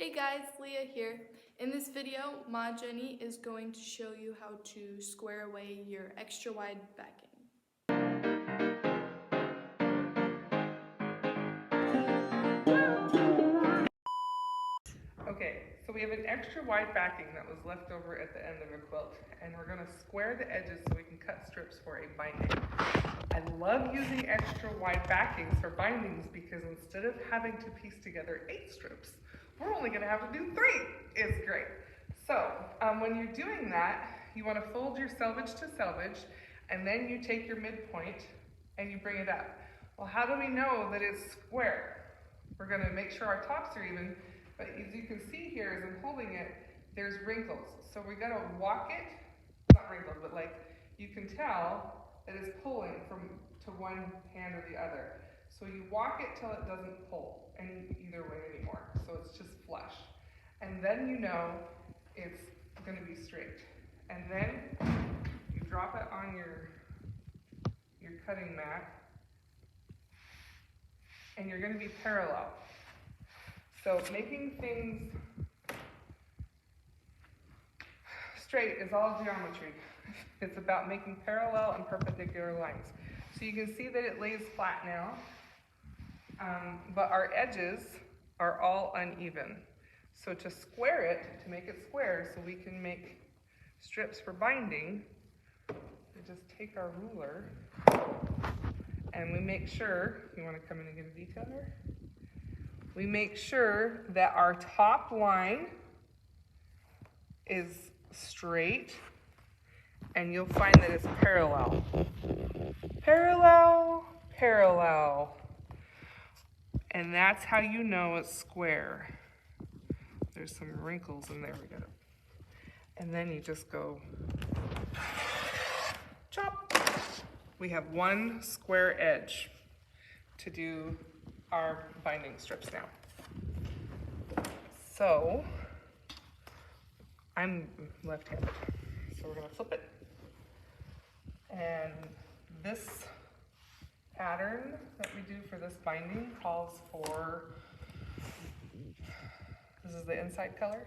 Hey guys, Leah here. In this video, Ma Jenny is going to show you how to square away your extra wide backing. Okay, so we have an extra wide backing that was left over at the end of a quilt, and we're going to square the edges so we can cut strips for a binding. I love using extra wide backings for bindings because instead of having to piece together 8 strips, we're only going to have to do 3. It's great. So when you're doing that, you want to fold your selvage to selvage, and then you take your midpoint and you bring it up. Well, how do we know that it's square? We're going to make sure our tops are even. But as you can see here, as I'm holding it, there's wrinkles. So we gotta walk it, not wrinkles, but like you can tell that it's pulling from to one hand or the other. So you walk it till it doesn't pull either way anymore. So it's just flush. And then you know it's gonna be straight. And then you drop it on your cutting mat, and you're gonna be parallel. So making things straight is all geometry. It's about making parallel and perpendicular lines. So you can see that it lays flat now, but our edges are all uneven. So to square it, to make it square so we can make strips for binding, we just take our ruler and we make sure, you want to come in and get a detail here? We make sure that our top line is straight, and you'll find that it's parallel. Parallel, parallel. And that's how you know it's square. There's some wrinkles in there, we got it. And then you just go chop. We have one square edge to do our binding strips now. So I'm left-handed, so we're going to flip it. And this pattern that we do for this binding calls for, this is the inside color.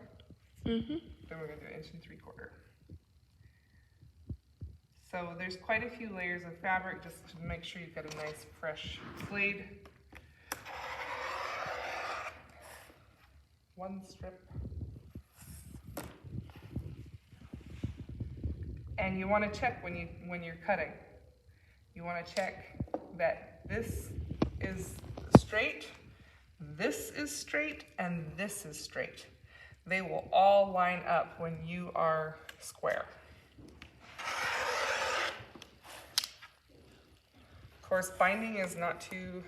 Then we're going to do 1 3/4 inches. So there's quite a few layers of fabric just to make sure you've got a nice fresh blade. One strip. And you want to check when you're cutting. You want to check that this is straight, this is straight, and this is straight. They will all line up when you are square. Of course, binding is not too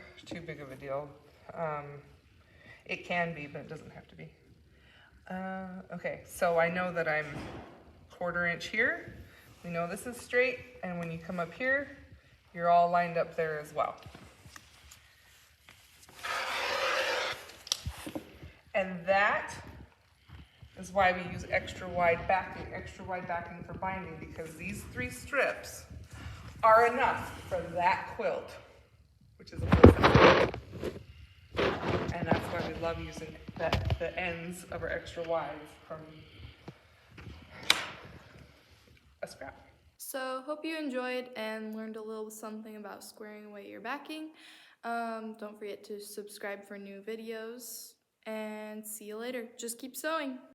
big of a deal. It can be, but it doesn't have to be. Okay, so I know that I'm 1/4 inch here. We know this is straight, and when you come up here, you're all lined up there as well. And that is why we use extra wide backing for binding, because these 3 strips are enough for that quilt, which is a full size. And that's why we love using the ends of our extra wides from a scrap. So hope you enjoyed and learned a little something about squaring away your backing. Don't forget to subscribe for new videos and see you later. Just keep sewing.